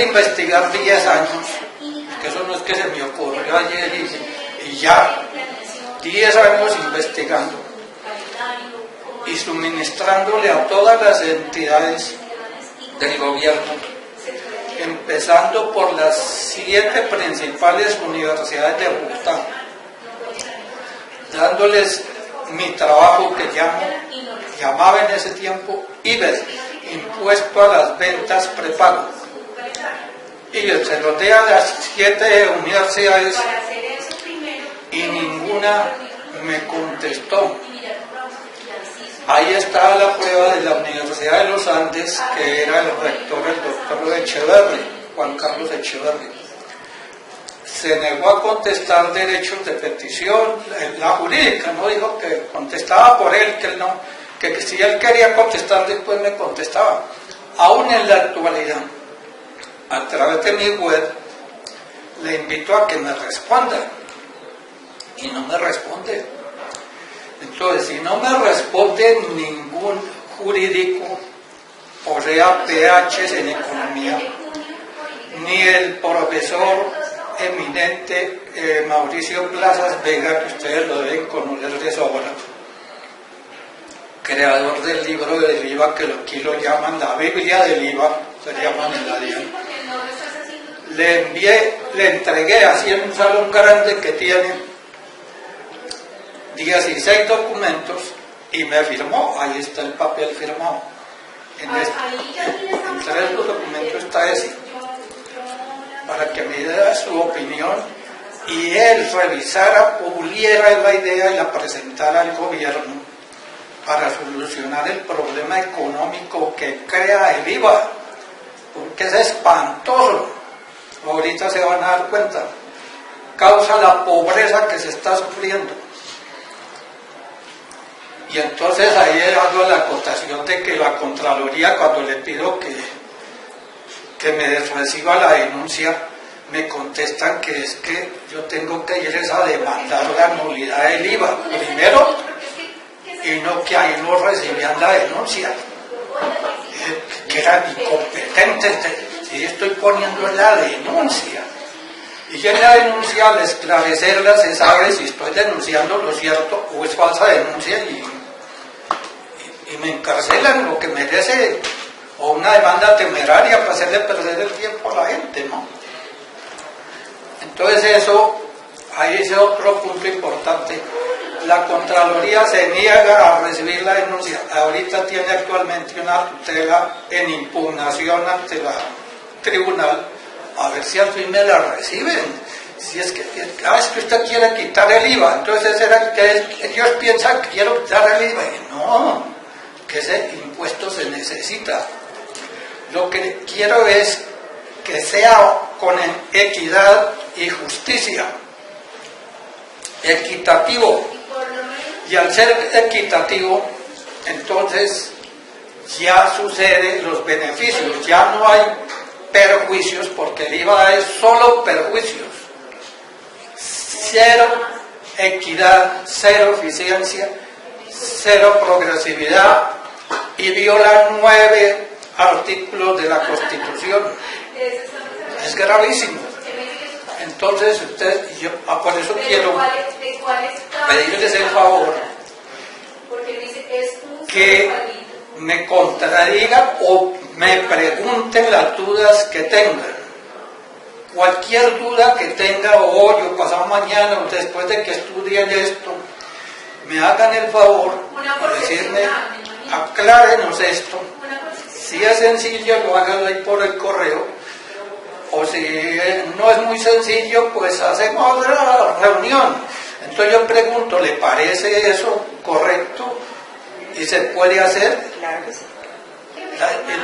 investigar 10 años, que eso no es que se me ocurrió ayer y ya 10 años investigando y suministrándole a todas las entidades del gobierno, empezando por las 7 principales universidades de Bogotá, dándoles mi trabajo que llamaba en ese tiempo IVES, impuesto a las ventas prepago, y se los di a las 7 universidades y ninguna me contestó. Ahí está la prueba de la Universidad de los Andes, que era el rector, el doctor Echeverri, Juan Carlos Echeverri. Se negó a contestar derechos de petición, la jurídica, no dijo que contestaba por él, que él no, que si él quería contestar después me contestaba. Aún en la actualidad, a través de mi web, le invito a que me responda, y no me responde. Entonces, si no me responde ningún jurídico, o sea, PHs en economía, ni el profesor eminente Mauricio Plazas Vega, que ustedes lo deben conocer de sobra, creador del libro del IVA, que aquí lo llaman la Biblia del IVA, se llaman en la DIAN. Le entregué así en un salón grande que tiene 16 documentos y me firmó. Ahí está el papel firmado. Entre estos documentos está ese, para que me diera su opinión y él revisara, puliera la idea y la presentara al gobierno para solucionar el problema económico que crea el IVA, porque es espantoso. Ahorita se van a dar cuenta, causa la pobreza que se está sufriendo. Y entonces ahí hago la acotación de que la Contraloría, cuando le pido que me reciba la denuncia, me contestan que es que yo tengo que ir a demandar la nulidad del IVA primero, y no que ahí no recibían la denuncia, que eran incompetentes, si estoy poniendo en la denuncia. Y en la denuncia, al esclarecerla, se sabe si estoy denunciando lo cierto o es falsa denuncia, y me encarcelan lo que merece, o una demanda temeraria para hacerle perder el tiempo a la gente, ¿no? Entonces eso, ahí es otro punto importante. La Contraloría se niega a recibir la denuncia. Ahorita tiene actualmente una tutela en impugnación ante la tribunal, a ver si al fin me la reciben. Si es que, es que usted quiere quitar el IVA, entonces ellos piensan que quiero quitar el IVA. Y no, que ese impuesto se necesita. Lo que quiero es que sea con equidad y justicia, equitativo. Y al ser equitativo, entonces ya suceden los beneficios, ya no hay perjuicios, porque el IVA es solo perjuicios. Cero equidad, cero eficiencia, cero progresividad, y viola 9 artículos de la Constitución. Es gravísimo. Entonces, por eso quiero pedirles el favor que me contradigan o me pregunten las dudas que tengan. Cualquier duda que tenga hoy o pasado mañana o después de que estudien esto, me hagan el favor de decirme, aclárenos esto. Si es sencillo, lo hagan ahí por el correo. O si no es muy sencillo, pues hacemos otra reunión. Entonces yo pregunto, ¿le parece eso correcto? ¿Y se puede hacer? Claro que sí.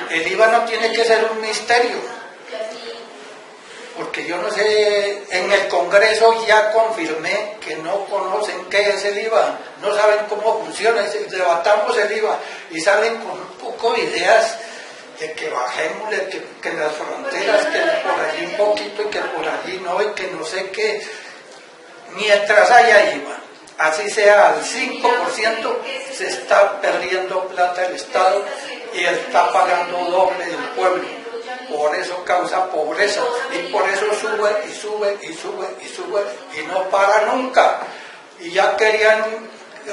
El IVA no tiene que ser un misterio. Porque yo no sé, en el Congreso ya confirmé que no conocen qué es el IVA, no saben cómo funciona, debatamos el IVA y salen con un poco de ideas de que bajemos, de que en las fronteras, que por allí un poquito y que por allí no, y que no sé qué. Mientras haya IVA, así sea al 5%, se está perdiendo plata el Estado y está pagando doble el pueblo. por eso causa pobreza, y por eso sube, y sube, y sube, y sube, y no para nunca. Y ya querían,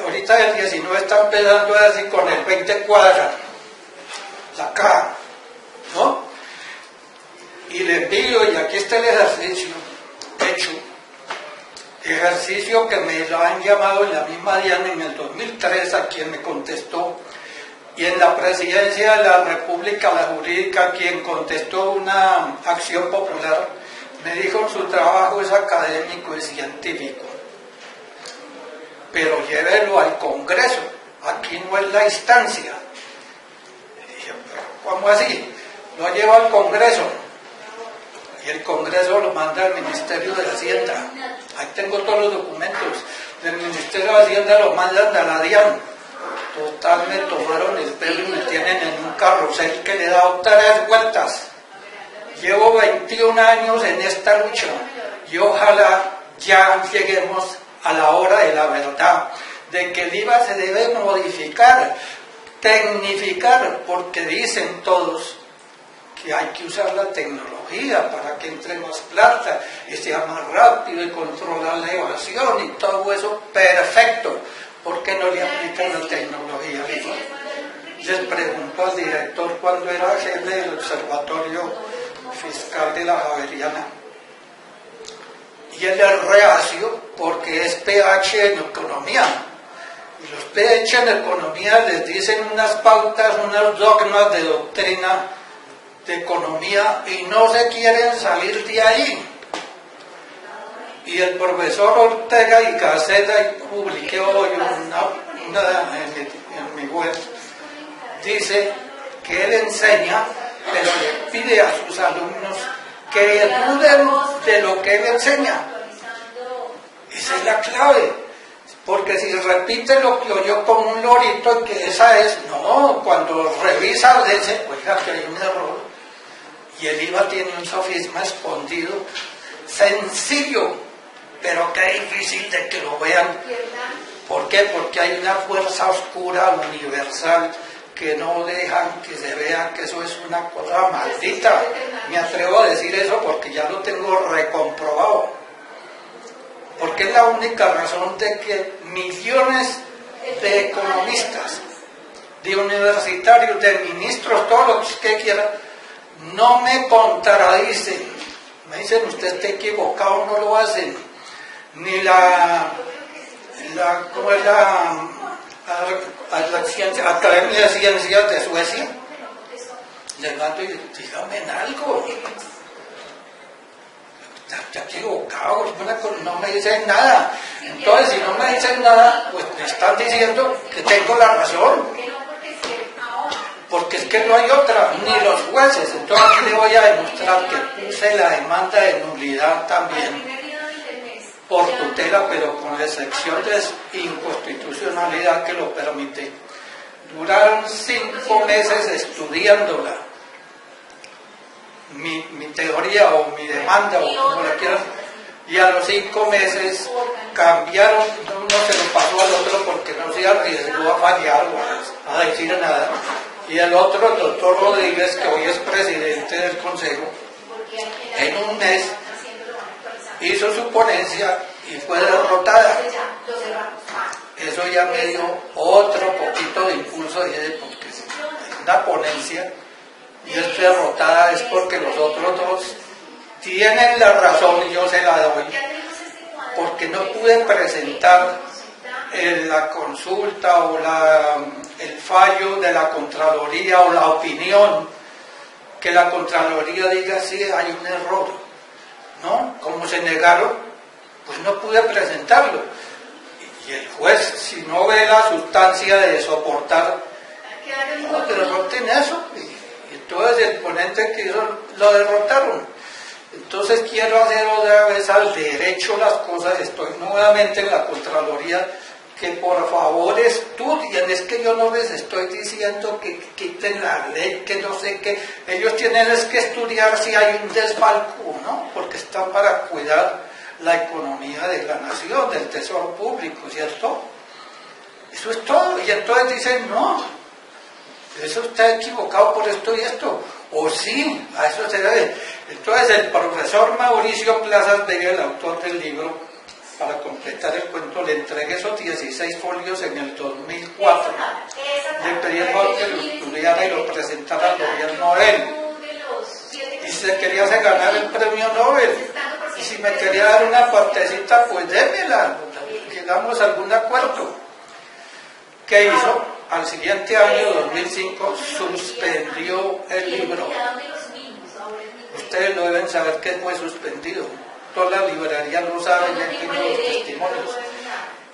ahorita el 19 está empezando así con el 20 cuadra, la caja, ¿no? Y les pido, y aquí está el ejercicio hecho, ejercicio que me lo han llamado en la misma Diana en el 2003, a quien me contestó, y en la presidencia de la República, la jurídica, quien contestó una acción popular, me dijo: su trabajo es académico y científico, pero llévelo al Congreso, aquí no es la instancia. Y dije: ¿cómo así? Lo llevo al Congreso, y el Congreso lo manda al Ministerio de Hacienda. Ahí tengo todos los documentos. Del Ministerio de Hacienda lo mandan a la DIAN. Total, me tomaron el pelo y me tienen en un carrusel que le he dado 3 vueltas. Llevo 21 años en esta lucha y ojalá ya lleguemos a la hora de la verdad, de que el IVA se debe modificar, tecnificar, porque dicen todos que hay que usar la tecnología para que entre más plata y sea más rápido y controlar la evasión y todo eso. Perfecto. ¿Por qué no le aplican la tecnología? Les pregunto al director cuando era jefe del Observatorio Fiscal de la Javeriana, y él es reacio porque es PH en economía, y los PH en economía les dicen unas pautas, unos dogmas de doctrina de economía y no se quieren salir de ahí. Y el profesor Ortega y Caseta, publiqué hoy en mi web, dice que él enseña, pero le pide a sus alumnos que duden de lo que él enseña. Esa es la clave, porque si repite lo que oyó como un lorito, que esa es, no, cuando revisa, dice: oiga, que hay un error. Y el IVA tiene un sofisma escondido, sencillo, pero que es difícil de que lo vean. ¿Por qué? Porque hay una fuerza oscura universal que no dejan que se vea que eso es una cosa maldita. Me atrevo a decir eso porque ya lo tengo recomprobado. Porque es la única razón de que millones de economistas, de universitarios, de ministros, todos los que quieran, no me contradicen. Me dicen: usted está equivocado, no lo hacen. Ni ¿cómo es la Academia de Ciencias de Suecia? Les mando y dígame en algo. Está equivocado, no me dicen nada. Entonces, si no me dicen nada, pues me están diciendo que tengo la razón. Porque es que no hay otra, ni los jueces. Entonces aquí le voy a demostrar que puse la demanda de nulidad también por tutela, pero con la excepción de inconstitucionalidad que lo permite. Duraron 5 meses estudiándola, mi teoría o mi demanda o como la quieran, y a los 5 meses cambiaron, uno se lo pasó al otro porque no se arriesgó a fallar o a decir nada. Y el otro, el doctor Rodríguez, que hoy es presidente del Consejo, en un mes hizo su ponencia y fue derrotada. Eso ya me dio otro poquito de impulso, porque una ponencia y es derrotada es porque los otros dos tienen la razón y yo se la doy, porque no pude presentar la consulta o el fallo de la Contraloría o la opinión, que la Contraloría diga: sí, hay un error, ¿no? Como se negaron, pues no pude presentarlo. Y el juez, si no ve la sustancia de soportar, no derroten eso. Y entonces el ponente que hizo, lo derrotaron. Entonces quiero hacer otra vez al derecho las cosas. Estoy nuevamente en la Contraloría, que por favor estudien. Es que yo no les estoy diciendo que quiten la ley, que no sé qué. Ellos tienen que estudiar si hay un desfalco, ¿no? Porque están para cuidar la economía de la nación, del tesoro público, ¿cierto? Eso es todo. Y entonces dicen: no, eso está equivocado por esto y esto. O sí, a eso se debe. Entonces el profesor Mauricio Plazas Vega, el autor del libro, para completar el cuento, le entregué esos 16 folios en el 2004. Le pedí el favor que lo estudiara y lo presentara al gobierno de él. Y si se quería ganar el premio Nobel, y si me quería dar una partecita, pues démela, llegamos a algún acuerdo. ¿Qué hizo? Al siguiente año, 2005, suspendió el libro. Ustedes lo deben saber que fue suspendido. Todas las librerías lo saben, ya tienen los testimonios.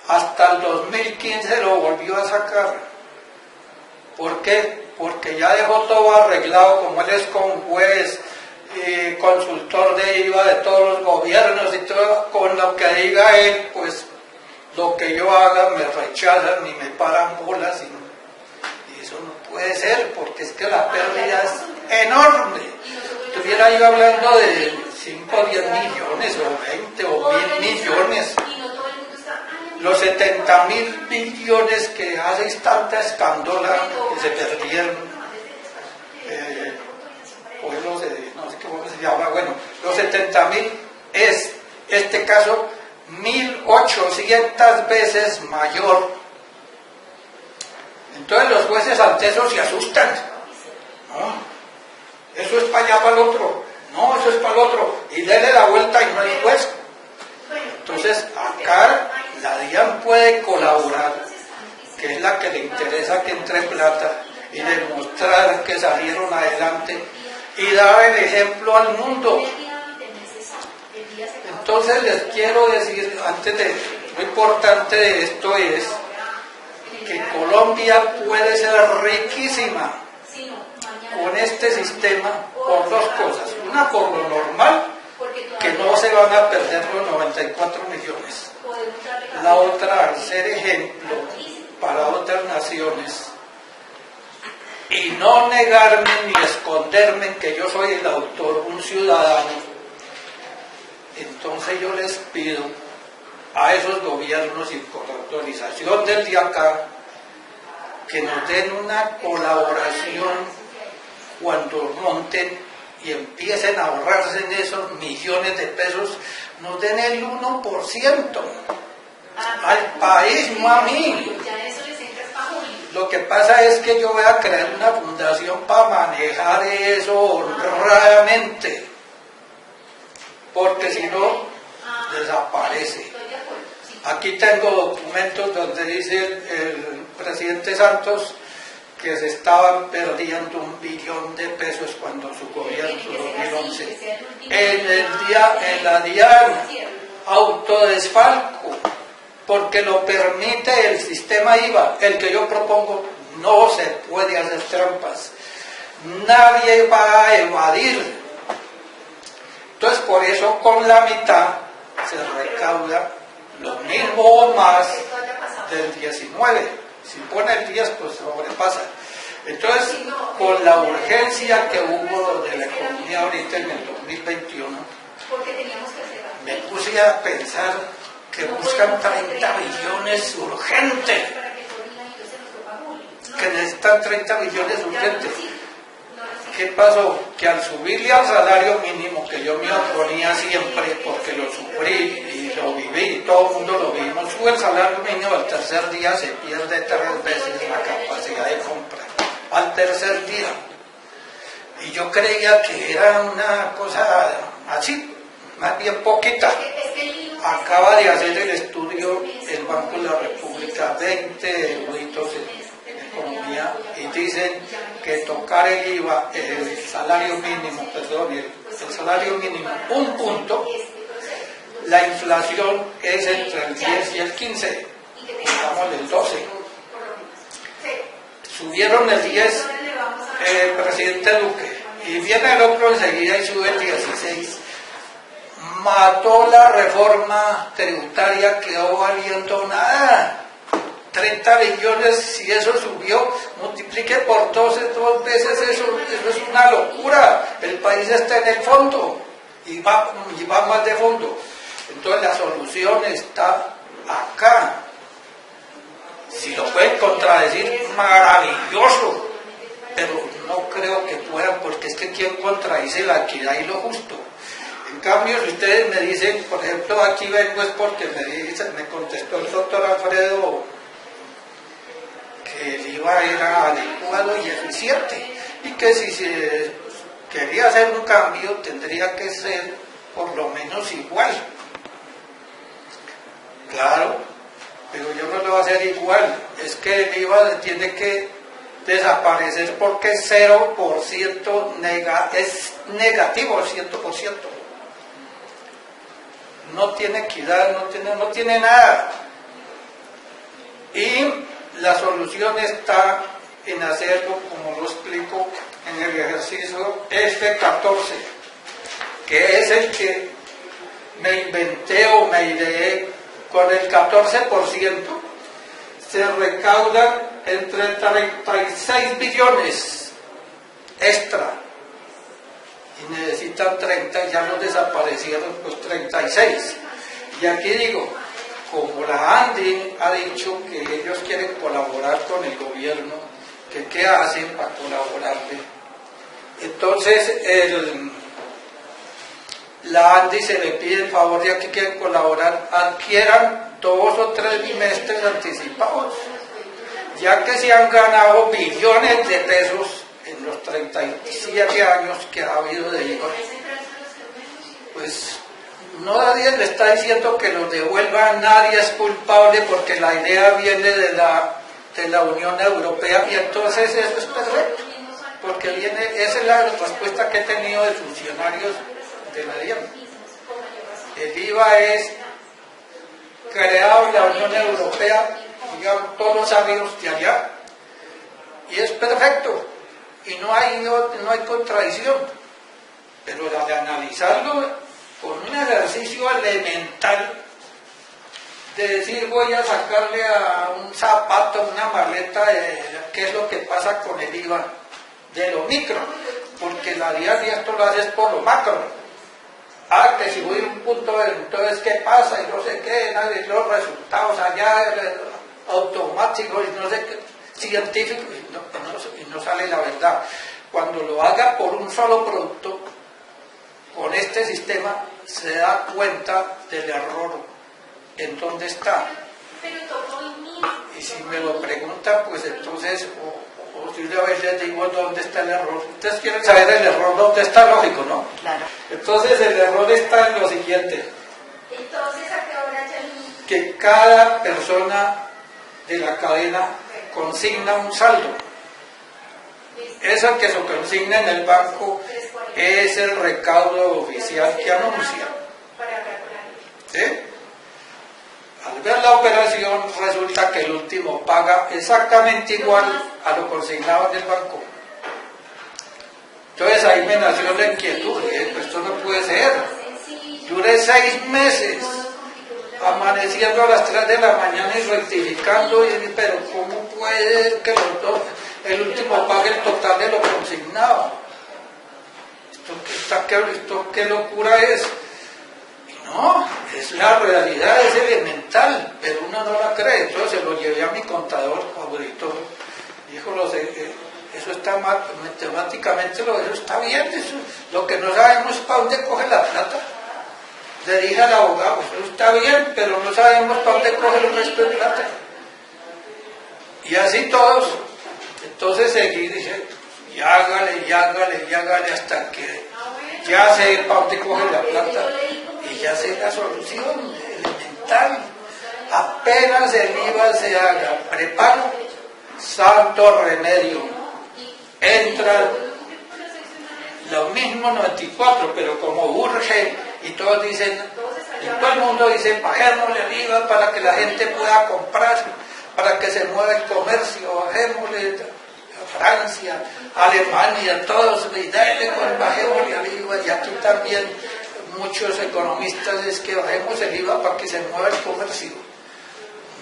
Hasta el 2015 lo volvió a sacar. ¿Por qué? Porque ya dejó todo arreglado, como él es con juez, consultor de IVA de todos los gobiernos y todo, con lo que diga él, pues lo que yo haga me rechazan y me paran bolas y eso no puede ser, porque es que la pérdida es enorme. Estuviera yo hablando de 5 o 10 millones o 20 o 1000 millones. Los 70.000 billones que hace tanta escándola que se perdieron, pueblos de, no sé cómo se llama, bueno, los 70.000 es, este caso, 1.800 veces mayor. Entonces los jueces ante eso se asustan. No, eso es para allá, para el otro. No, eso es para el otro. Y déle la vuelta y no hay juez. Entonces acá la DIAN puede colaborar, que es la que le interesa que entre plata, y demostrar que salieron adelante y dar el ejemplo al mundo. Entonces les quiero decir, antes de, lo importante de esto es que Colombia puede ser riquísima con este sistema por dos cosas. Una, por lo normal, que no se van a perder los 94 millones. La otra, al ser ejemplo para otras naciones y no negarme ni esconderme en que yo soy el autor, un ciudadano. Entonces yo les pido a esos gobiernos y con autorización del de acá que nos den una colaboración cuando monten y empiecen a ahorrarse en esos millones de pesos, nos den el 1% al país, no a mí. Lo que pasa es que yo voy a crear una fundación para manejar eso honradamente, porque si no, desaparece. Aquí tengo documentos donde dice el presidente Santos que se estaban perdiendo 1 billón de pesos cuando su gobierno, su 2011. En la DIAN, autodesfalco, porque lo permite el sistema IVA, el que yo propongo, no se puede hacer trampas. Nadie va a evadir. Entonces, por eso con la mitad se recauda lo mismo o más del 19. Si pone el 10, pues sobrepasa. Entonces, con la urgencia que hubo de la economía ahorita en el 2021, me puse a pensar que buscan 30 billones urgentes, que necesitan 30 billones urgentes. ¿Qué pasó? Que al subirle al salario mínimo, que yo me oponía siempre porque lo sufrí y lo viví, y todo el mundo lo vimos, sube el salario mínimo, al tercer día se pierde 3 veces la capacidad de compra, al tercer día. Y yo creía que era una cosa así, más bien poquita. Acaba de hacer el estudio el Banco de la República, 20 eruditos en economía, y dicen que tocar el IVA, el salario mínimo, el salario mínimo, 1 punto, la inflación es entre el 10 y el 15, estamos del 12. Subieron el 10 el presidente Duque, y viene el otro enseguida y sube el 16. Mató la reforma tributaria, quedó valiendo nada. 30 billones, si eso subió, multiplique por 12 veces eso es una locura. El país está en el fondo y va más de fondo. Entonces la solución está acá. Si lo pueden contradecir, maravilloso, pero no creo que puedan, porque es que ¿quién contradice la equidad y lo justo? En cambio, si ustedes me dicen, por ejemplo, aquí vengo es porque me contestó el doctor Alfredo que el IVA era adecuado y eficiente, y que si se quería hacer un cambio tendría que ser por lo menos igual. Claro, pero yo no lo voy a hacer igual, es que el IVA tiene que desaparecer porque es 0%, es negativo 100%. No tiene equidad, no tiene nada. Y la solución está en hacerlo, como lo explico en el ejercicio F14, que es el que me inventé o me ideé. Con el 14% se recaudan entre 36 billones extra y necesitan 30, ya los desaparecieron los 36. Y aquí digo, como la ANDI ha dicho que ellos quieren colaborar con el gobierno, que qué hacen para colaborarle. Entonces la ANDI se le pide el favor, ya que quieren colaborar, adquieran 2 o 3 bimestres anticipados, ya que se han ganado billones de pesos en los 37 años que ha habido de IVA. Pues nadie le está diciendo que los devuelvan, nadie es culpable, porque la idea viene de la Unión Europea, y entonces eso es perfecto, porque esa es la respuesta que he tenido de funcionarios de la DIAN. El IVA es creado en la Unión Europea, digamos, todos los sabios de allá, y es perfecto, y no hay contradicción, pero la de analizarlo con un ejercicio elemental, de decir voy a sacarle a un zapato, una maleta, qué es lo que pasa con el IVA de lo micro, porque la DIAN esto lo haces por lo macro. Que si voy a un punto, entonces qué pasa, y no sé qué, los resultados allá, automáticos, y no sé qué, científicos, y no sale la verdad. Cuando lo haga por un solo producto, con este sistema, se da cuenta del error en dónde está. Y si me lo preguntan, pues entonces, o si una vez les digo dónde está el error. Ustedes quieren saber el error dónde está, lógico, ¿no? Claro. Entonces el error está en lo siguiente. Entonces, ¿a qué hora ya? Que cada persona de la cadena consigna un saldo. Eso que se consigna en el banco es el recaudo oficial que anuncia. ¿Sí? Al ver la operación, resulta que el último paga exactamente igual a lo consignado en el banco. Entonces ahí me nació la inquietud, pues esto no puede ser. Duré 6 meses amaneciendo a las 3 de la mañana y rectificando, pero ¿cómo puede ser que los dos, el último pague el total de lo consignado? ¿Esto qué locura es? No, es la realidad, es elemental, pero uno no la cree. Entonces se lo llevé a mi contador favorito, dijo, eso está mal, matemáticamente eso está bien, eso, lo que no sabemos es para dónde coge la plata. Le dije al abogado, eso está bien, pero no sabemos para dónde coge el resto de plata. Y así todos. Entonces seguí, dije, y hágale, hasta que ya sé para dónde coge la plata. Y ya sé la solución elemental. Apenas el IVA se haga prepago, santo remedio. Entra lo mismo 94, pero como urge, y todos dicen, y todo el mundo dice, bajémosle el IVA para que la gente pueda comprar, para que se mueva el comercio, bajémosle a Francia, Alemania, todos, y dale, bajémosle el IVA, y aquí también muchos economistas es que bajemos el IVA para que se mueva el comercio.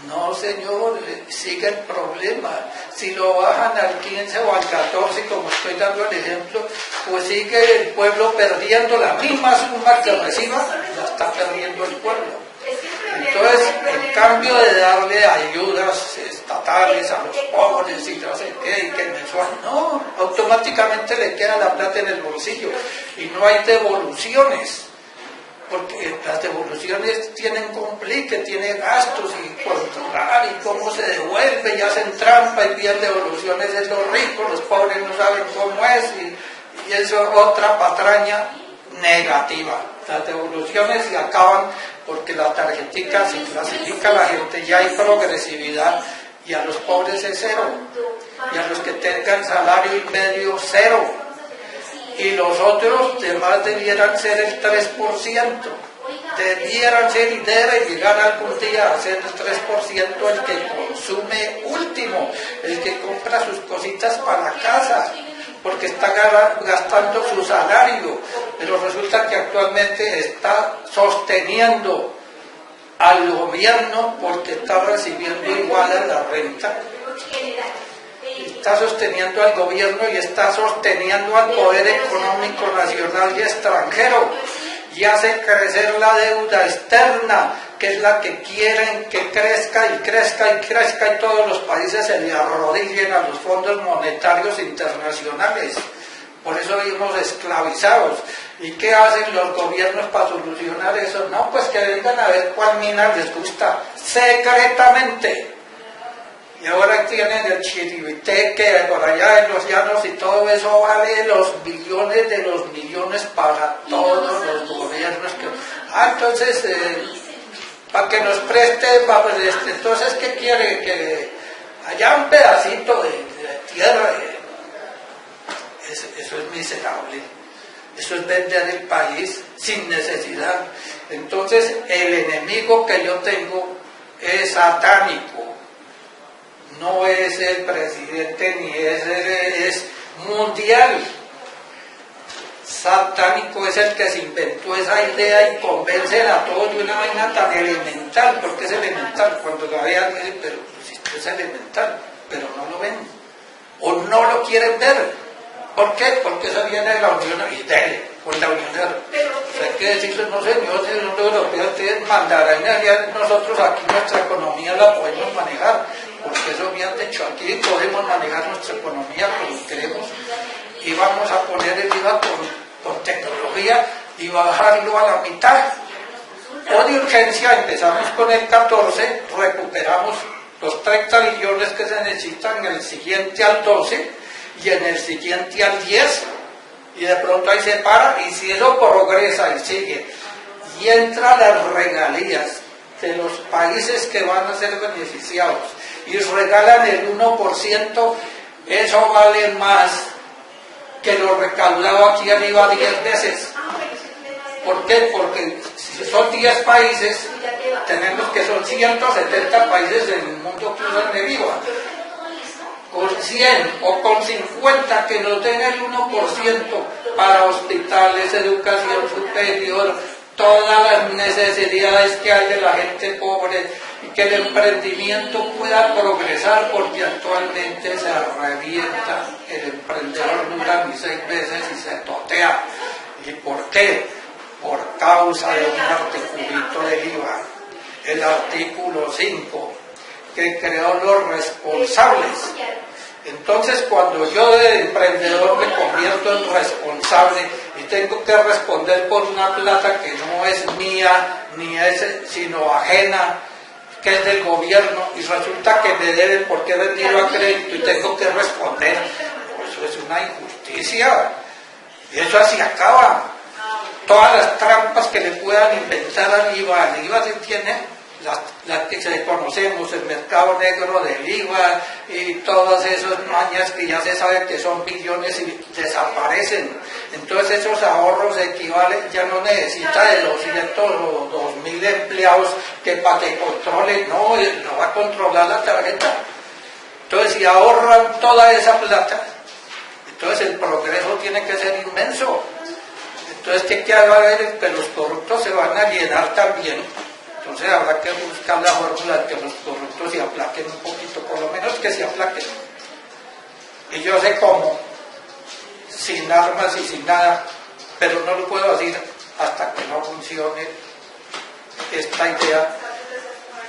No, señor, sigue el problema. Si lo bajan al 15 o al 14, como estoy dando el ejemplo, pues sigue el pueblo perdiendo la misma suma que reciba, la está perdiendo el pueblo. Entonces cambio de darle ayudas estatales a los pobres y no sé qué, y que mensual, no, automáticamente le queda la plata en el bolsillo y no hay devoluciones, porque las devoluciones tienen complique, tienen gastos y controlar y cómo se devuelve y hacen trampa y piden devoluciones de los ricos, los pobres no saben cómo es y eso es otra patraña negativa. Las devoluciones se acaban porque la tarjetica se clasifica a la gente, ya hay progresividad y a los pobres es cero y a los que tengan salario y medio cero y los otros demás debieran ser el 3%, debieran ser y debe llegar algún día a ser el 3% el que consume último, el que compra sus cositas para la casa, porque está gastando su salario, pero resulta que actualmente está sosteniendo al gobierno porque está recibiendo igual a la renta. Está sosteniendo al gobierno y está sosteniendo al poder económico nacional y extranjero y hace crecer la deuda externa, que es la que quieren que crezca y crezca y crezca y todos los países se le arrodillen a los fondos monetarios internacionales. Por eso vivimos esclavizados. ¿Y qué hacen los gobiernos para solucionar eso? No, pues que vengan a ver cuál mina les gusta, secretamente. Y ahora tienen el chiribiteque por allá en los llanos y todo eso vale los billones de los millones para todos los gobiernos. Entonces, para que nos presten, entonces, ¿qué quiere? Que haya un pedacito de tierra. Eso es miserable. Eso es vender el país sin necesidad. Entonces, el enemigo que yo tengo es satánico. No es el presidente ni es mundial. Satánico es el que se inventó esa idea y convence a todos de una vaina tan elemental. ¿Por qué es elemental? Cuando la vean dicen, pero si esto es elemental, pero no lo ven o no lo quieren ver. ¿Por qué? Porque eso viene de la Unión Europea, con la Unión Europea. Hay que decirle, no señor, si la Unión Europea ustedes mandarán y nosotros aquí nuestra economía la podemos manejar, porque eso me han dicho, aquí podemos manejar nuestra economía como queremos y vamos a poner el IVA con tecnología y bajarlo a la mitad. O de urgencia empezamos con el 14, recuperamos los 30 billones que se necesitan en el siguiente al 12 y en el siguiente al 10 y de pronto ahí se para y si eso progresa y sigue y entra las regalías de los países que van a ser beneficiados y regalan el 1%, eso vale más que lo recaudado aquí arriba 10 veces. ¿Por qué? Porque si son 10 países, tenemos que son 170 países en el mundo que usan el IVA. Con 100 o con 50 que nos den el 1% para hospitales, educación superior, todas las necesidades que hay de la gente pobre y que el emprendimiento pueda progresar, porque actualmente se revienta, el emprendedor dura ni 6 veces y se totea. ¿Y por qué? Por causa de un articulito del IVA, el artículo 5, que creó los responsables. Entonces, cuando yo de emprendedor me convierto en responsable y tengo que responder por una plata que no es mía, ni es sino ajena, que es del gobierno, y resulta que me deben porque he vendido a crédito y tengo que responder, pues eso es una injusticia. Y eso así acaba. Todas las trampas que le puedan inventar al IVA se tiene. Las que se conocemos, el mercado negro del IVA y todas esas mañas que ya se sabe que son billones y desaparecen. Entonces esos ahorros equivalen, ya no necesita de 200 o 2.000 empleados que para que controlen, no va a controlar la tarjeta. Entonces si ahorran toda esa plata, entonces el progreso tiene que ser inmenso. Entonces ¿qué va a haber? Que los corruptos se van a llenar también. Entonces habrá que buscar la fórmula de que los corruptos se aplaquen un poquito, por lo menos que se aplaquen. Y yo sé cómo, sin armas y sin nada, pero no lo puedo decir hasta que no funcione esta idea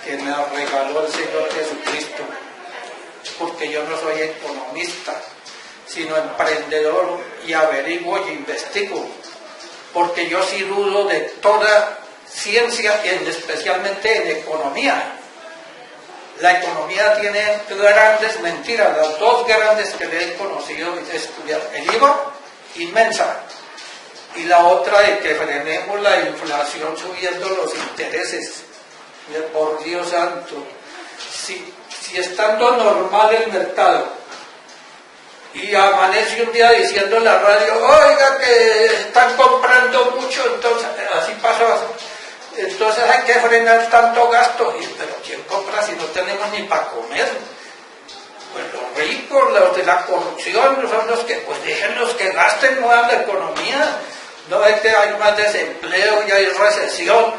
que me regaló el Señor Jesucristo, porque yo no soy economista, sino emprendedor, y averiguo y investigo, porque yo sí dudo de toda ciencia, especialmente en economía. La economía tiene grandes mentiras, las dos grandes que le he conocido y estudiar: el IVA, inmensa, y la otra de que frenemos la inflación subiendo los intereses. Por Dios santo, si estando normal el mercado y amanece un día diciendo en la radio, oiga que están comprando mucho, entonces así pasó, entonces hay que frenar tanto gasto. Pero ¿quién compra si no tenemos ni para comer? Pues los ricos, los de la corrupción, son los que, pues déjenlos que gasten, muevan la economía. No es que hay más desempleo y hay recesión,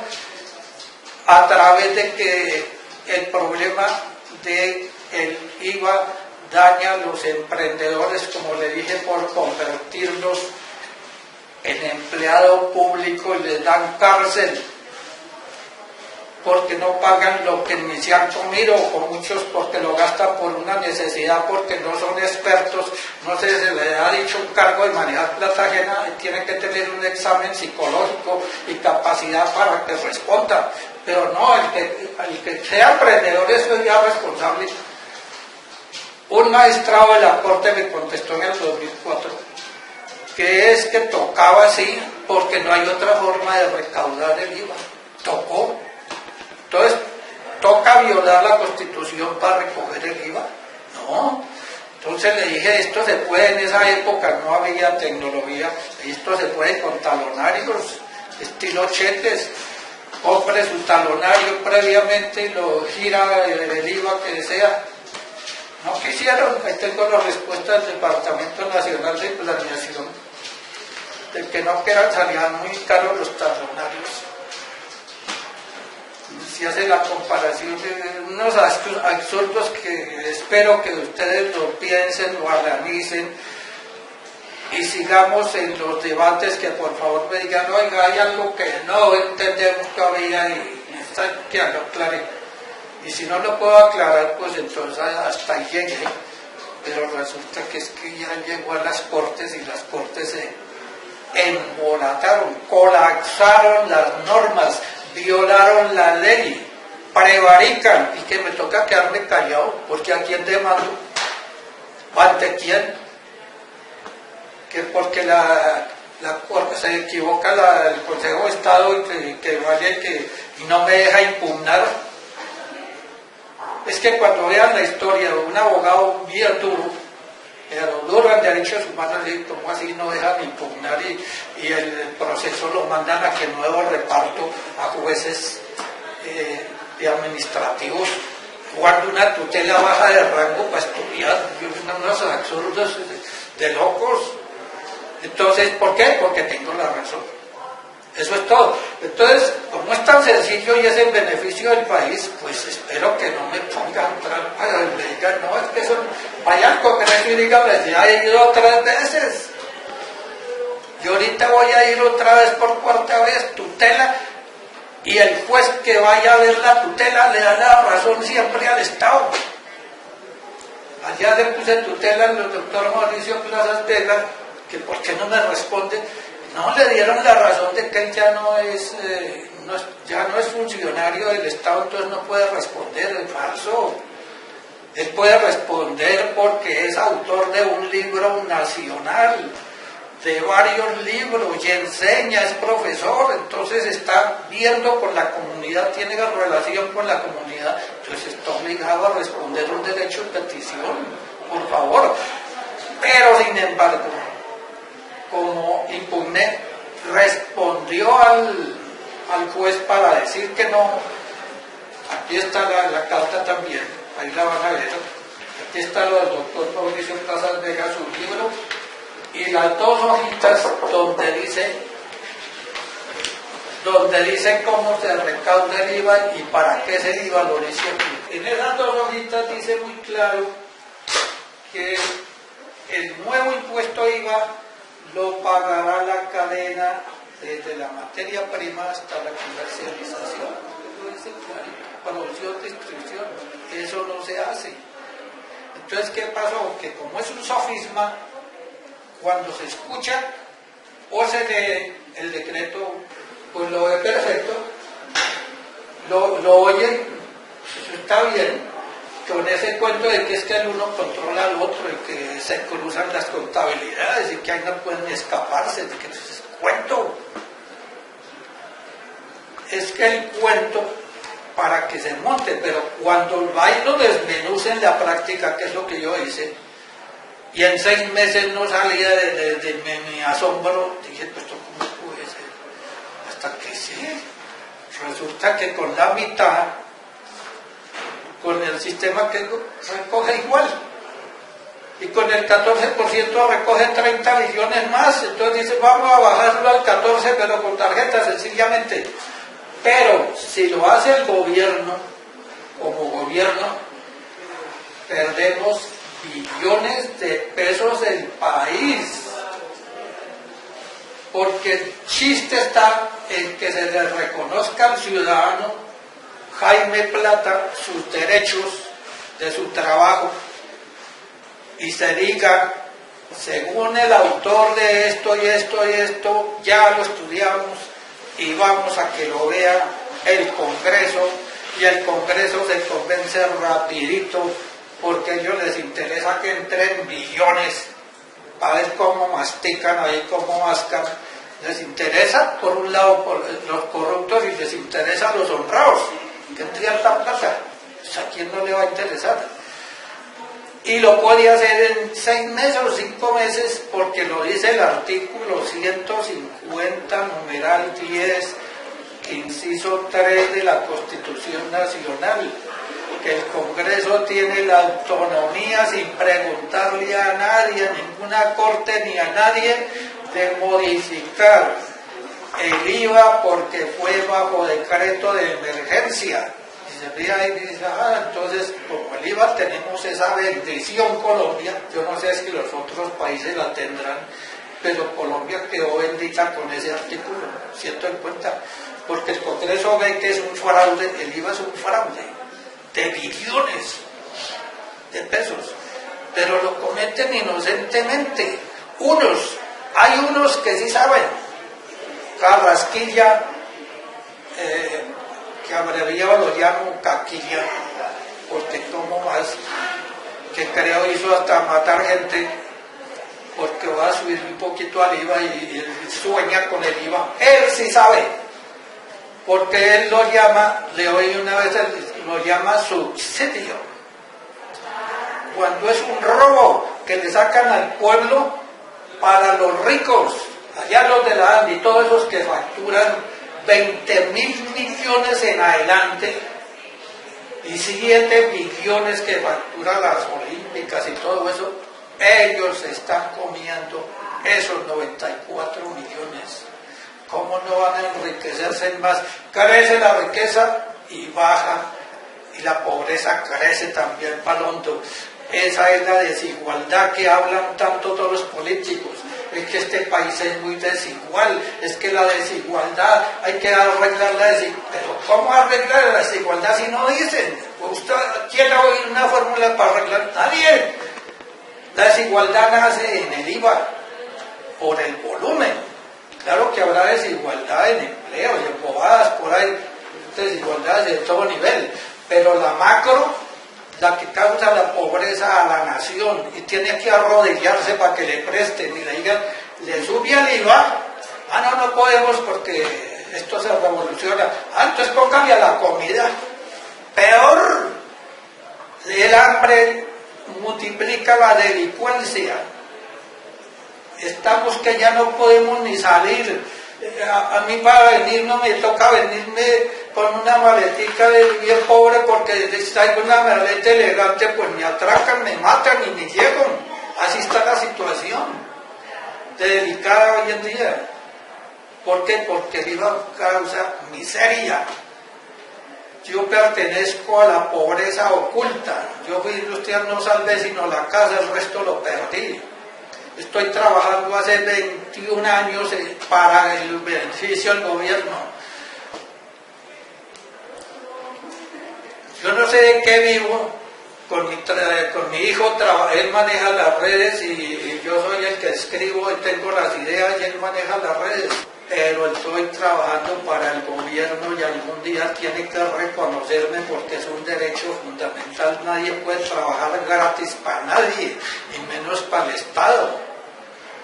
a través de que el problema del IVA daña a los emprendedores, como le dije, por convertirlos en empleado público, y les dan cárcel porque no pagan lo que ni se han comido, o muchos porque lo gastan por una necesidad, porque no son expertos. No sé, se les ha dicho un cargo de manejar plata ajena y tienen que tener un examen psicológico y capacidad para que responda. Pero no, el que sea emprendedor es ya responsable. Un magistrado de la Corte me contestó en el 2004 que es que tocaba así porque no hay otra forma de recaudar el IVA. Tocó. Entonces, ¿toca violar la Constitución para recoger el IVA? No. Entonces le dije, esto se puede, en esa época no había tecnología, esto se puede con talonarios, estilo cheques. Compre su talonario previamente y lo gira el IVA que desea. No quisieron. Ahí tengo la respuesta del Departamento Nacional de Planeación, de que no quedan, salían muy caros los talonarios. Si hace la comparación de unos absurdos que espero que ustedes lo piensen, lo analicen, y sigamos en los debates, que por favor me digan, oiga, hay algo que no entendemos todavía y necesita que lo aclare. Y si no lo puedo aclarar, pues entonces hasta ahí llegué. Pero resulta que es que ya llegó a las Cortes, y las Cortes se embolataron, colapsaron las normas, violaron la ley, prevarican, y que me toca quedarme callado, porque ¿a quién demando? ¿Ante quién? Que porque se equivoca el Consejo de Estado y que vaya y no me deja impugnar. Es que cuando vean la historia de un abogado bien duro, pero duro en derechos humanos, como así no dejan impugnar, y el proceso lo mandan a que nuevo reparto a jueces y administrativos, jugando una tutela baja de rango para estudiar, unos absurdos de locos. Entonces, ¿por qué? Porque tengo la razón. Eso es todo. Entonces, como es tan sencillo y es en beneficio del país, pues espero que no me pongan trampa y me digan, no, es que eso, vayan al Congreso y díganme, ya he ido 3 veces. Yo ahorita voy a ir otra vez por 4ª vez, tutela, y el juez que vaya a ver la tutela le da la razón siempre al Estado. Allá le puse tutela al doctor Mauricio Plazas Vega, que por qué no me responde. No, le dieron la razón de que él ya no es funcionario del Estado, entonces no puede responder, es falso. Él puede responder porque es autor de un libro nacional, de varios libros, y enseña, es profesor, entonces está viendo con la comunidad, tiene relación con la comunidad, entonces está obligado a responder un derecho de petición, por favor. Pero sin embargo, como impugné, respondió al juez para decir que no. Aquí está la carta también, ahí la van a ver. Aquí está lo del doctor Mauricio Plazas Vega, su libro, y las 2 hojitas donde dice cómo se recauda el IVA y para qué se IVA, lo dice aquí. En esas 2 hojitas dice muy claro que el nuevo impuesto IVA lo pagará la cadena desde la materia prima hasta la comercialización. ese producción, distribución, eso no se hace. Entonces, ¿qué pasó? Que como es un sofisma, cuando se escucha o se lee el decreto, pues lo ve perfecto, lo oyen, eso está bien, con ese cuento de que es que el uno controla al otro y que se cruzan las contabilidades y que ahí no pueden escaparse, de que eso es cuento. Es que el cuento para que se monte, pero cuando va y lo desmenuce en la práctica, que es lo que yo hice, y en 6 meses no salía de mi asombro, dije, pues esto cómo puede ser, hasta que sí, resulta que con la mitad, con el sistema que recoge igual, y con el 14% recoge 30 millones más, entonces dice, vamos a bajarlo al 14, pero con tarjeta sencillamente. Pero si lo hace el gobierno, como gobierno, perdemos billones de pesos del país. Porque el chiste está en que se le reconozca al ciudadano Jaime Plata sus derechos de su trabajo y se diga, según el autor de esto y esto y esto, ya lo estudiamos y vamos a que lo vea el Congreso, y el Congreso se convence rapidito porque a ellos les interesa que entren billones para ver cómo mastican ahí, cómo mascan. Les interesa por un lado por los corruptos y les interesa los honrados, que entre alta plata. Pues a quién no le va a interesar. Y lo puede hacer en 6 meses o 5 meses porque lo dice el artículo 150, numeral 10, inciso 3 de la Constitución Nacional, que el Congreso tiene la autonomía sin preguntarle a nadie, a ninguna corte ni a nadie, de modificar el IVA porque fue bajo decreto de emergencia. Y se ríe ahí y dice, entonces como el IVA tenemos esa bendición Colombia, yo no sé si los otros países la tendrán, pero Colombia quedó bendita con ese artículo 150, porque el Congreso ve que es un fraude, el IVA es un fraude de billones de pesos, pero lo cometen inocentemente. Hay unos que sí saben, Carrasquilla, que abreviado lo llamo Caquilla, porque como más, que creo hizo hasta matar gente, porque va a subir un poquito al IVA y él sueña con el IVA. Él sí sabe, porque él lo llama, le oí una vez, lo llama subsidio. Cuando es un robo que le sacan al pueblo para los ricos, allá los de la ANDI, todos esos que facturan 20.000 millones en adelante y 7 billones que facturan las olímpicas y todo eso, ellos están comiendo esos 94 millones. ¿Cómo no van a enriquecerse más? Crece la riqueza y baja, y la pobreza crece también para el hondo. Esa es la desigualdad que hablan tanto todos los políticos. Es que este país es muy desigual, es que la desigualdad, hay que arreglar la desigualdad. Pero ¿cómo arreglar la desigualdad si no dicen? ¿Usted quiere oír una fórmula para arreglar? Nadie. La desigualdad nace en el IVA, por el volumen. Claro que habrá desigualdad en empleo y en bobadas por ahí, desigualdades de todo nivel, pero la macro, la que causa la pobreza a la nación y tiene que arrodillarse para que le presten y le digan, le sube al IVA, no podemos porque esto se revoluciona, entonces póngale a la comida. Peor, el hambre multiplica la delincuencia. Estamos que ya no podemos ni salir. A mí para venir no me toca venirme con una maletica de bien pobre porque si traigo una maleta elegante pues me atracan, me matan y me llegan. Así está la situación de delicada hoy en día. ¿Por qué? Porque el IVA causa miseria. Yo pertenezco a la pobreza oculta. Yo fui industrial, no salvé sino la casa, el resto lo perdí. Estoy trabajando hace 21 años para el beneficio del gobierno. Yo no sé de qué vivo, con mi hijo, él maneja las redes y yo soy el que escribo y tengo las ideas y él maneja las redes. Pero estoy trabajando para el gobierno y algún día tiene que reconocerme porque es un derecho fundamental. Nadie puede trabajar gratis para nadie, y menos para el Estado.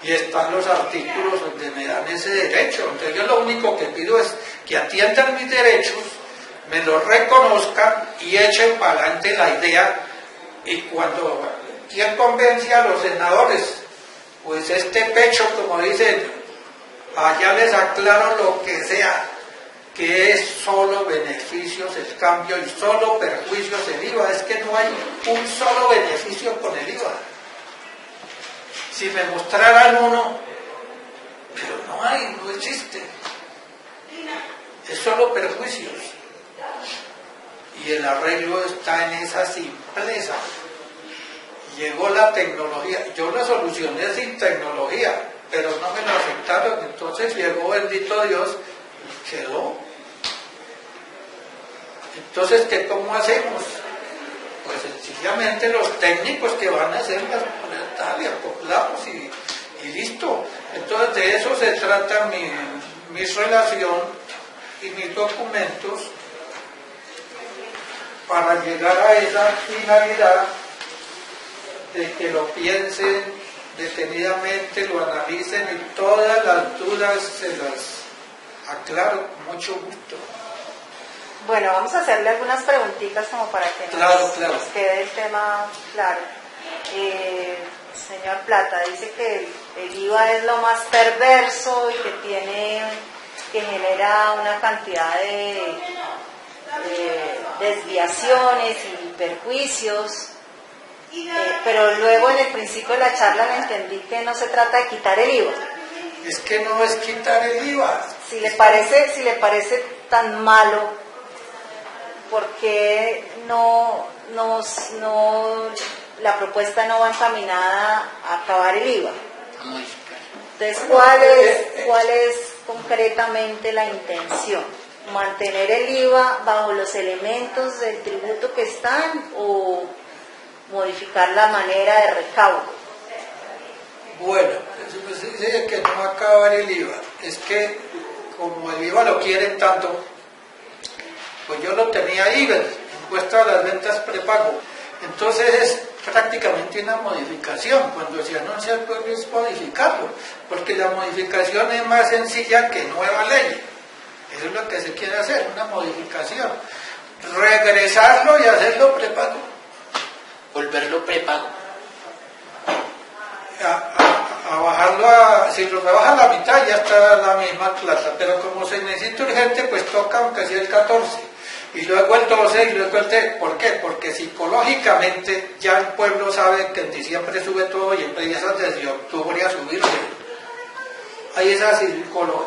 Y están los artículos donde me dan ese derecho. Entonces yo lo único que pido es que atiendan mis derechos, me los reconozcan y echen para adelante la idea. Y cuando ¿quién convence a los senadores? Pues este pecho, como dicen, allá les aclaro lo que sea, que es solo beneficios el cambio y solo perjuicios el IVA. Es que no hay un solo beneficio con el IVA. Si me mostraran uno, pero no hay, no existe. Es solo perjuicios. Y el arreglo está en esa simpleza. Llegó la tecnología, yo la solucioné sin tecnología, pero no me lo aceptaron, entonces llegó, bendito Dios, y quedó. Entonces, ¿cómo hacemos? Pues sencillamente los técnicos que van a hacer las tal y acoplamos y listo. Entonces de eso se trata mi relación y mis documentos para llegar a esa finalidad de que lo piensen detenidamente, lo analicen y todas las dudas se las aclaro con mucho gusto. Bueno, vamos a hacerle algunas preguntitas como para que nos quede el tema claro. Señor Plata, dice que el IVA es lo más perverso y que genera una cantidad de desviaciones y perjuicios, pero luego en el principio de la charla me entendí que no se trata de quitar el IVA. Es que no es quitar el IVA. Si le parece tan malo, ¿por qué la propuesta no va encaminada a acabar el IVA? Entonces, ¿cuál es concretamente la intención? ¿Mantener el IVA bajo los elementos del tributo que están o modificar la manera de recaudo? Bueno, eso dice que no acabar el IVA. Es que como el IVA lo quieren tanto, pues yo lo tenía IVA, impuesto a las ventas prepago. Entonces es prácticamente una modificación. Cuando se anuncia el pueblo es modificarlo, porque la modificación es más sencilla que nueva ley. Eso es lo que se quiere hacer, una modificación. Regresarlo y hacerlo prepago. Volverlo prepago. A bajarlo, si lo rebaja a la mitad ya está la misma plata, pero como se necesita urgente, pues toca aunque sea el 14, y luego el 12 y luego el 3. ¿Por qué? Porque psicológicamente ya el pueblo sabe que en diciembre sube todo y empieza desde octubre a subirse. Hay esa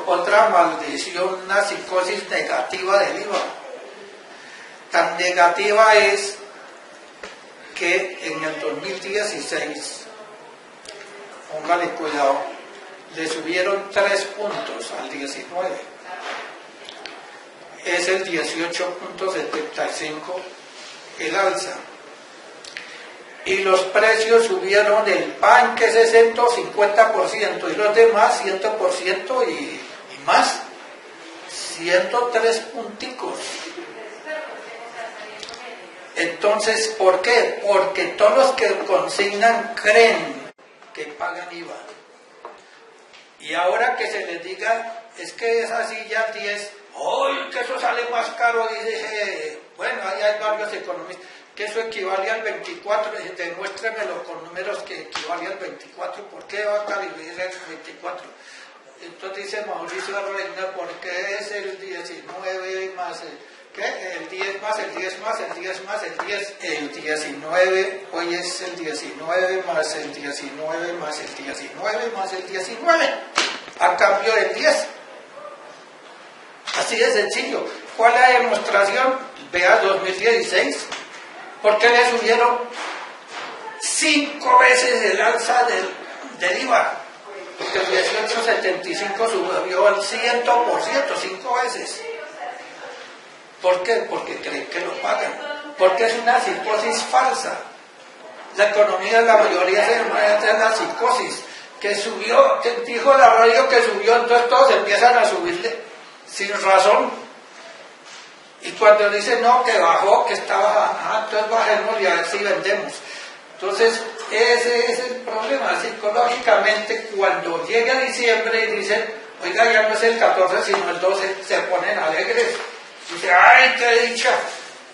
otra maldición, una psicosis negativa del IVA. Tan negativa es que en el 2016, póngale cuidado, le subieron 3 puntos al 19. Es el 18.75 el alza. Y los precios subieron, el pan que es 150% y los demás 100% y más. 103 punticos. Entonces, ¿por qué? Porque todos los que consignan creen que pagan IVA. Y ahora que se les diga, es que es así ya 10, ¡ay, que eso sale más caro! Dice, bueno, ahí hay varios economistas, que eso equivale al 24, demuéstremelo con números que equivale al 24, ¿por qué va a calibrar el 24? Entonces dice Mauricio Reina, ¿por qué es el 19 más el 10 más el 10 más el 10 más el 10? El 19, hoy es el 19 más el 19 más el 19 más el 19, a cambio del 10. Así de sencillo. ¿Cuál es la demostración? Vea 2016. ¿Por qué le subieron 5 veces el alza del IVA? Porque el 1875 subió al 100%, 5 veces. ¿Por qué? Porque creen que lo pagan. porque es una psicosis falsa. La economía, la mayoría se enreda en la psicosis, que subió, que dijo la radio que subió, entonces todos empiezan a subirle sin razón. Y cuando dicen no, que bajó, que está bajando, entonces bajemos y a ver si vendemos. Entonces, ese es el problema. Psicológicamente, cuando llega diciembre y dicen, oiga, ya no es el 14, sino el 12, se ponen alegres. Dicen, ¡ay, qué dicha!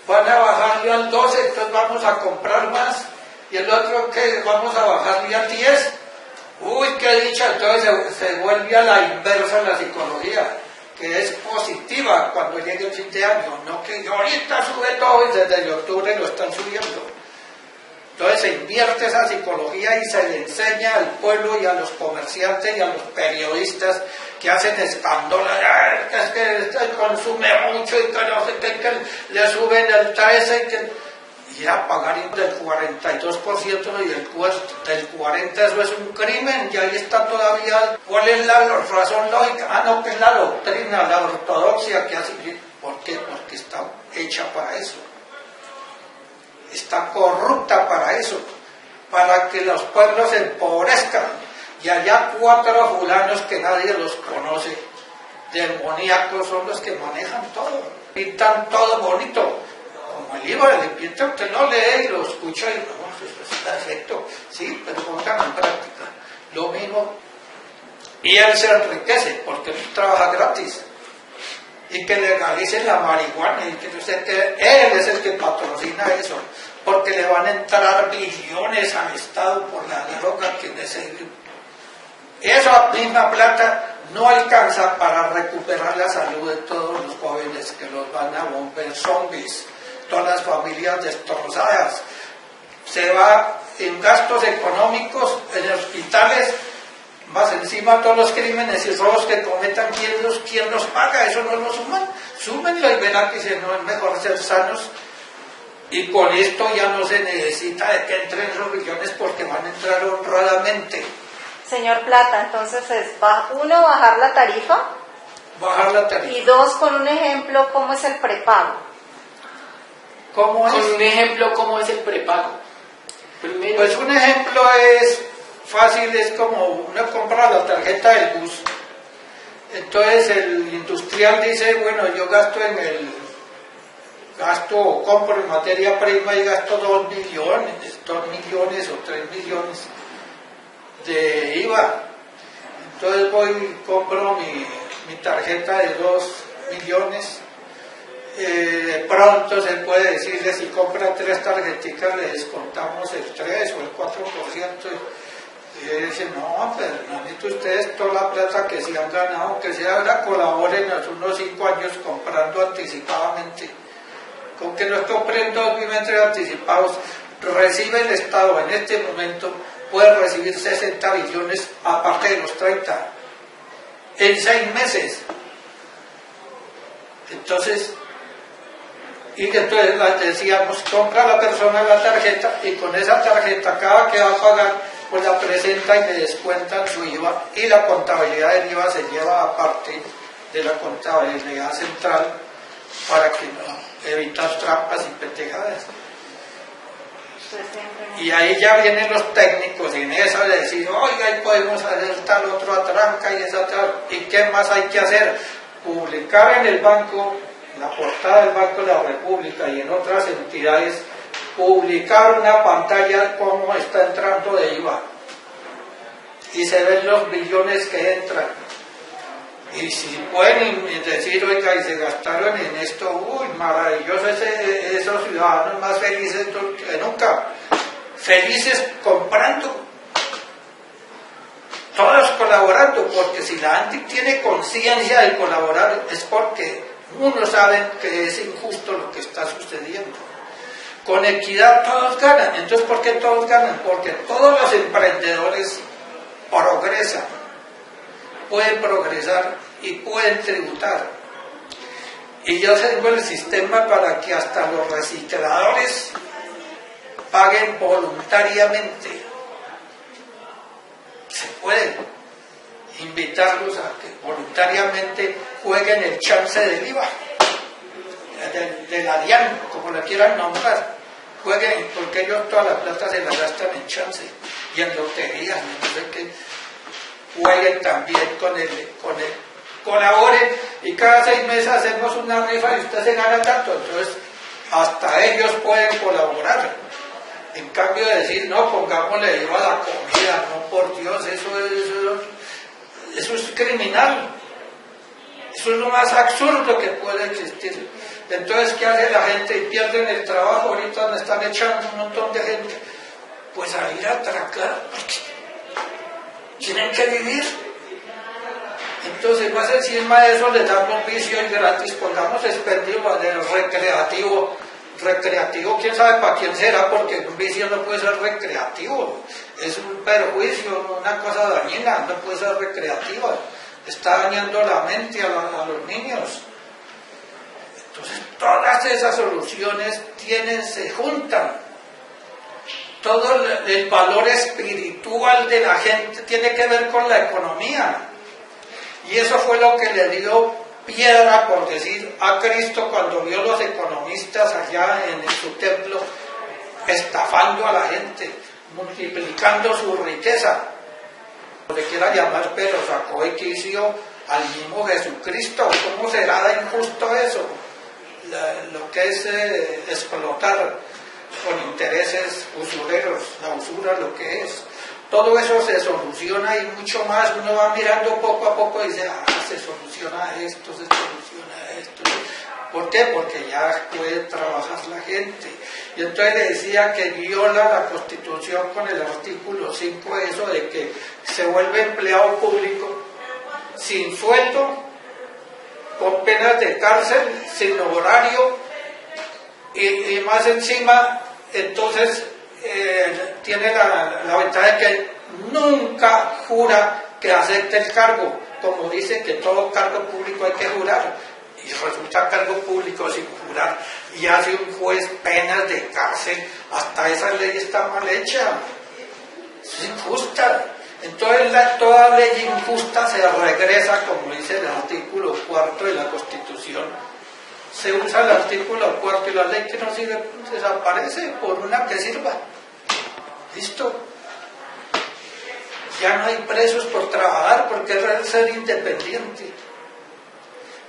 Van a bajarle al 12, entonces vamos a comprar más. Y el otro, que vamos a bajarle al 10. ¡Uy, qué dicha! Entonces se vuelve a la inversa la psicología, que es positiva cuando llegue el fin de año, no que ahorita sube todo y desde octubre lo están subiendo. Entonces se invierte esa psicología y se le enseña al pueblo y a los comerciantes y a los periodistas que hacen escándalo, es que consume mucho y que no sé qué, que le suben el 13 y a pagar del 42% y del 40% eso es un crimen, y ahí está todavía. ¿Cuál es la razón lógica? No, que es la doctrina, la ortodoxia que hace. ¿Por qué? Porque está hecha para eso. Está corrupta para eso, para que los pueblos se empobrezcan. Y allá 4 fulanos que nadie los conoce, demoníacos, son los que manejan todo. Pintan todo bonito. Como el IVA, el pinta, usted lo lee y lo escucha y no, eso es perfecto. Sí, pero pongan en práctica. Lo mismo. Y él se enriquece porque él trabaja gratis. Y que legalicen la marihuana, y que él es el que patrocina eso, porque le van a entrar billones al Estado por la droga que necesita. Esa misma plata no alcanza para recuperar la salud de todos los jóvenes que los van a volver zombies, todas las familias destrozadas. Se va en gastos económicos, en hospitales, más encima todos los crímenes y robos que cometan, ¿quién los paga? Eso no lo suman. Súmenlo y verán que no es mejor ser sanos. Y con esto ya no se necesita de que entren esos billones porque van a entrar honradamente. Señor Plata, entonces es, uno, bajar la tarifa. Bajar la tarifa. Y 2, con un ejemplo, ¿cómo es el prepago? ¿Cómo es? Con un ejemplo, ¿cómo es el prepago? Primero, pues un ejemplo es fácil, es como uno compra la tarjeta del bus. Entonces el industrial dice, bueno, yo compro en materia prima y gasto 2 millones o 3 millones de IVA. Entonces voy y compro mi tarjeta de 2 millones. De pronto se puede decirle, si compra 3 tarjeticas le descontamos el 3 o el 4%. Y dice, no, pero no necesito ustedes toda la plata que se han ganado, que se ahora colaboren hace unos 5 años comprando anticipadamente. Con que nos compren 2 bimestres anticipados, recibe el Estado en este momento, puede recibir 60 billones aparte de los 30 en 6 meses. Entonces decíamos, compra la persona la tarjeta y con esa tarjeta cada que va a pagar pues la presenta y le descuentan su IVA, y la contabilidad del IVA se lleva aparte de la contabilidad central para que no evitar trampas y pendejadas. Y ahí ya vienen los técnicos en eso de decir, oiga, ahí podemos hacer tal otro atranca y esa tal, y qué más hay que hacer, publicar en el banco, en la portada del Banco de la República y en otras entidades, publicar una pantalla cómo está entrando de IVA y se ven los billones que entran, y si pueden decir, oiga, y se gastaron en esto, uy, maravilloso, esos ciudadanos más felices que nunca, felices comprando, todos colaborando, porque si la ANTI tiene conciencia de colaborar es porque uno sabe que es injusto lo que está sucediendo. Con equidad todos ganan. Entonces, ¿por qué todos ganan? Porque todos los emprendedores progresan, pueden progresar y pueden tributar. Y yo tengo el sistema para que hasta los recicladores paguen voluntariamente. Se puede invitarlos a que voluntariamente jueguen el chance del IVA. de la DIAN, como la quieran nombrar, jueguen, porque ellos toda la plata se la gastan en chance y en loterías, entonces que jueguen también colaboren, y cada 6 meses hacemos una rifa y usted se gana tanto, entonces hasta ellos pueden colaborar. En cambio de decir, no, pongámosle IVA a la comida, no, por Dios, eso es criminal. Eso es lo más absurdo que puede existir. Entonces, ¿qué hace la gente? Y pierden el trabajo, ahorita me están echando un montón de gente. Pues a ir a atracar, tienen que vivir. Entonces, más encima de eso, les damos vicio y gratis, pongamos expendio de recreativo. Recreativo, quién sabe para quién será, porque un vicio no puede ser recreativo. Es un perjuicio, una cosa dañina, no puede ser recreativa. Está dañando la mente a los niños. Entonces, todas esas soluciones se juntan. Todo el valor espiritual de la gente tiene que ver con la economía. Y eso fue lo que le dio piedra, por decir, a Cristo cuando vio los economistas allá en su templo estafando a la gente, multiplicando su riqueza. Le quiera llamar, pero sacó de quicio al mismo Jesucristo. ¿Cómo será de injusto eso? Lo que es explotar con intereses usureros, la usura lo que es. Todo eso se soluciona y mucho más. Uno va mirando poco a poco y dice, se soluciona esto, se soluciona esto. ¿Por qué? Porque ya puede trabajar la gente. Y entonces le decía que viola la Constitución con el artículo 5, eso de que se vuelve empleado público sin sueldo, con penas de cárcel, sin horario, y más encima, entonces tiene la ventaja de que nunca jura que acepte el cargo, como dice que todo cargo público hay que jurar, y resulta cargo público sin jurar, y hace un juez penas de cárcel. Hasta esa ley está mal hecha, es injusta. Entonces toda ley injusta se regresa, como dice el artículo 4 de la Constitución. Se usa el artículo 4 y la ley que no sirve desaparece por una que sirva. Listo. Ya no hay presos por trabajar, porque es ser independiente.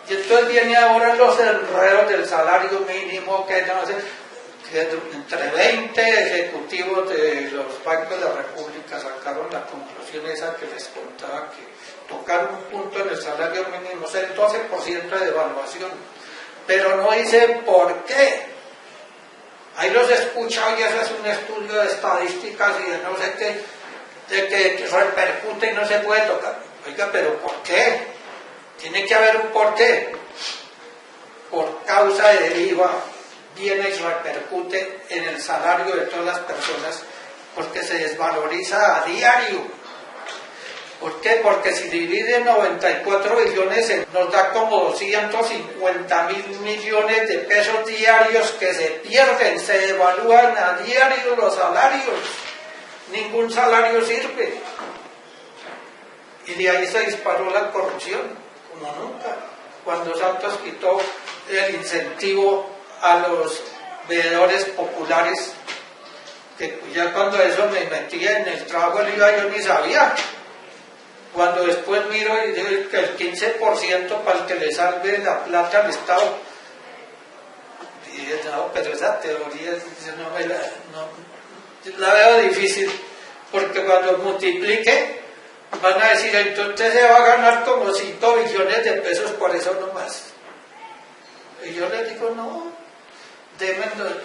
Y entonces viene ahora los enredos del salario mínimo, que no sé, que entre 20 ejecutivos de los bancos de la República sacaron la conclusión esa que les contaba, que tocaron un punto en el salario mínimo, o sea, el 12% de devaluación, pero no dice por qué. Ahí los he escuchado y ese es un estudio de estadísticas y de no sé qué, de que repercute y no se puede tocar. Oiga, pero ¿por qué? Tiene que haber un porqué. Por causa del IVA viene y repercute en el salario de todas las personas, porque se desvaloriza a diario. ¿Por qué? Porque si divide 94 billones nos da como 250.000 millones de pesos diarios que se pierden, se devalúan a diario los salarios. Ningún salario sirve. Y de ahí se disparó la corrupción, como nunca. Cuando Santos quitó el incentivo a los veedores populares, que ya cuando eso me metía en el trabajo del IVA yo ni sabía. Cuando después miro y digo que el 15% para el que le salve la plata al Estado, y no, pero esa teoría la veo difícil, porque cuando multiplique van a decir, entonces se va a ganar como 5 billones de pesos por eso nomás. Y yo les digo, no, denme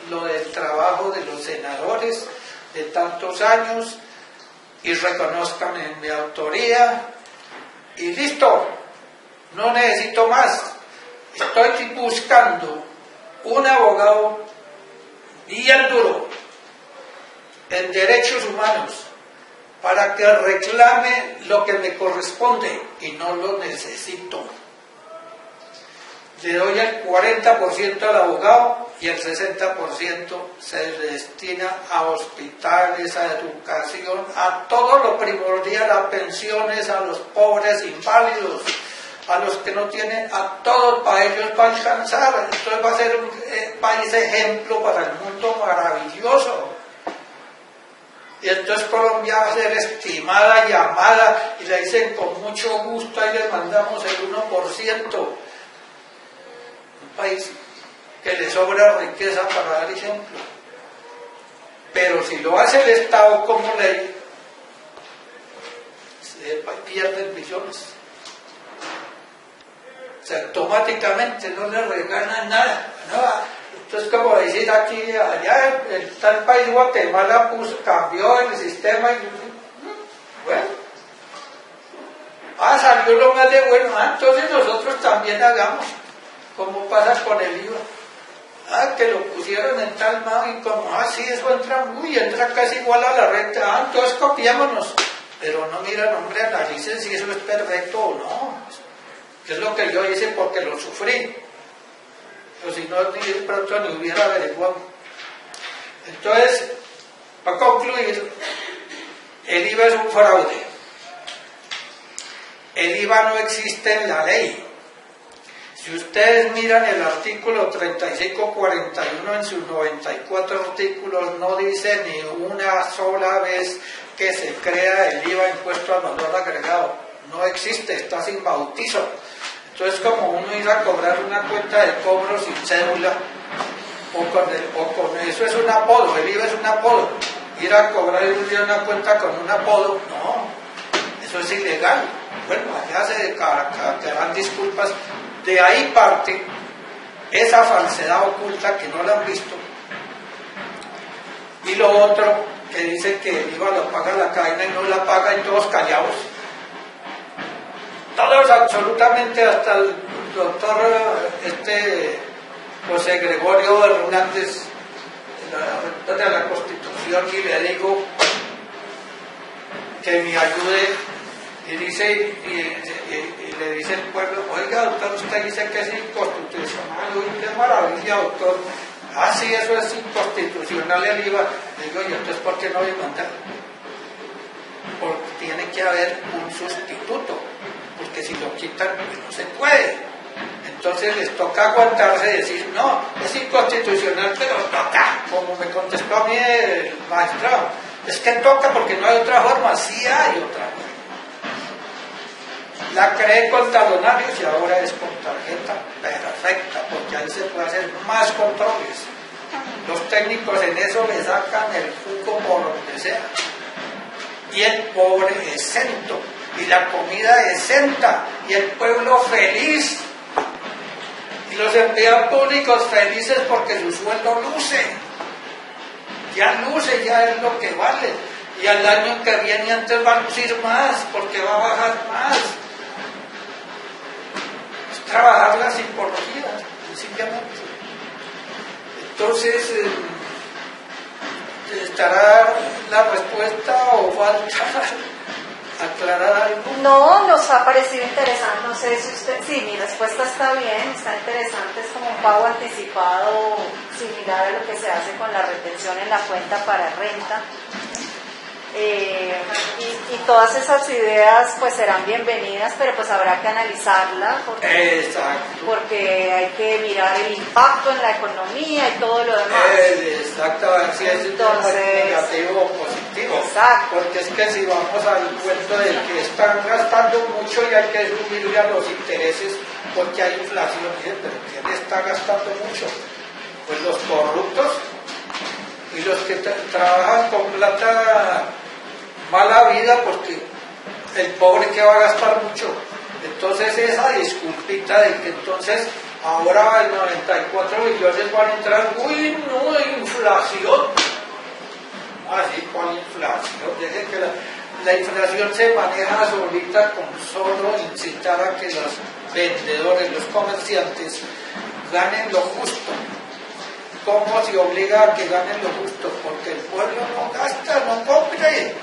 lo del trabajo de los senadores de tantos años y reconozcan en mi autoría y listo, no necesito más. Estoy buscando un abogado bien duro en derechos humanos para que reclame lo que me corresponde y no lo necesito. Le doy el 40% al abogado y el 60% se destina a hospitales, a educación, a todo lo primordial, a pensiones, a los pobres inválidos, a los que no tienen, a todos para ellos va a alcanzar. Entonces va a ser un país ejemplo para el mundo maravilloso. Y entonces Colombia va a ser estimada y amada, y le dicen con mucho gusto, ahí les mandamos el 1%. Un país que le sobra riqueza para dar ejemplo. Pero si lo hace el Estado como ley, se pierden millones. O sea, automáticamente no le regalan nada. Entonces, como decir aquí, allá en tal país, Guatemala, cambió el sistema y bueno, salió lo más de bueno, entonces nosotros también hagamos, como pasa con el IVA. Que lo pusieron en tal lado y como, sí, eso entra casi igual a la renta, entonces copiémonos. Pero no miran, hombre, analicen si eso es perfecto o no. Que es lo que yo hice porque lo sufrí. Pero si no, ni de pronto ni hubiera averiguado. Entonces, para concluir, el IVA es un fraude. El IVA no existe en la ley. Si ustedes miran el artículo 3541 en sus 94 artículos, no dice ni una sola vez que se crea el IVA, impuesto al valor agregado. No existe, está sin bautizo. Entonces, como uno ir a cobrar una cuenta de cobro sin cédula, o con eso es un apodo, el IVA es un apodo. Ir a cobrar una cuenta con un apodo, no, eso es ilegal. Bueno, allá se darán disculpas. De ahí parte esa falsedad oculta que no la han visto. Y lo otro, que dice que el IVA lo paga la cadena y no la paga, y todos callados. Todos absolutamente, hasta el doctor José Gregorio Hernández, de la Constitución, y le digo que me ayude, y dice, y le dice el pueblo, oiga doctor, usted dice que es inconstitucional. Uy, qué maravilla, doctor. Sí, eso es inconstitucional el IVA. Le digo, ¿y entonces por qué no voy a mandar? Porque tiene que haber un sustituto, porque si lo quitan, pues no se puede. Entonces les toca aguantarse y decir, no, es inconstitucional, pero toca, como me contestó a mí el magistrado. Es que toca porque no hay otra forma. Sí hay otra forma. La creé con talonarios y ahora es con tarjeta perfecta, porque ahí se puede hacer más controles. Los técnicos en eso le sacan el jugo por donde sea. Y el pobre exento, y la comida exenta, y el pueblo feliz, y los empleados públicos felices porque su sueldo luce. Ya luce, ya es lo que vale. Y al año que viene antes va a lucir más, porque va a bajar más. Trabajar la psicología, sencillamente. Entonces, ¿estará la respuesta o falta aclarar algo? No, nos ha parecido interesante. No sé si usted. Sí, mi respuesta está bien, está interesante. Es como un pago anticipado similar a lo que se hace con la retención en la cuenta para renta. Y todas esas ideas pues serán bienvenidas, pero pues habrá que analizarlas porque hay que mirar el impacto en la economía y todo lo demás. Exacto, si es negativo o positivo. Exacto. Porque es que si vamos al cuento de que están gastando mucho y hay que subirle a los intereses porque hay inflación, pero ¿quién está gastando mucho? Pues los corruptos y los que trabajan con plata mala vida, porque el pobre que va a gastar mucho. Entonces esa disculpita de que entonces ahora el 94 millones van a entrar, uy no, inflación. Así con inflación, deje que la inflación se maneja solita con solo incitar a que los vendedores, los comerciantes ganen lo justo. ¿Cómo se obliga a que ganen lo justo? Porque el pueblo no gasta, no compre.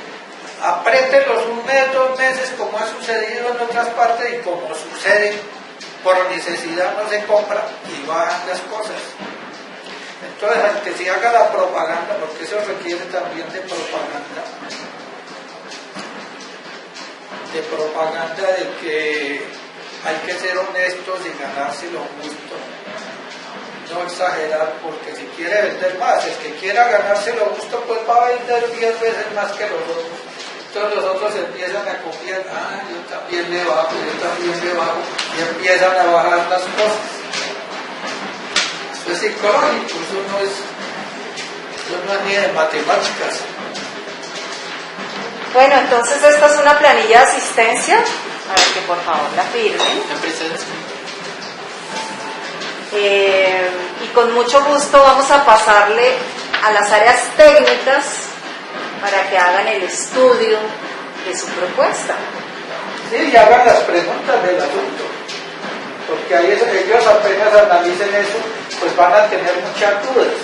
Apriételos un mes, 2 meses, como ha sucedido en otras partes y como sucede por necesidad, no se compra y bajan las cosas. Entonces, al que se haga la propaganda, porque eso requiere también de propaganda de que hay que ser honestos y ganarse lo justo. No exagerar, porque si quiere vender más, el que quiera ganarse lo justo, pues va a vender 10 veces más que los otros. Entonces los otros empiezan a copiar, yo también le bajo, y empiezan a bajar las cosas. Eso es psicológico, eso no es ni de matemáticas. Bueno, entonces esta es una planilla de asistencia, para que por favor la firmen. La presencia. Y con mucho gusto vamos a pasarle a las áreas técnicas para que hagan el estudio de su propuesta. Sí, y hagan las preguntas del asunto, porque ahí ellos apenas analicen eso, pues van a tener muchas dudas.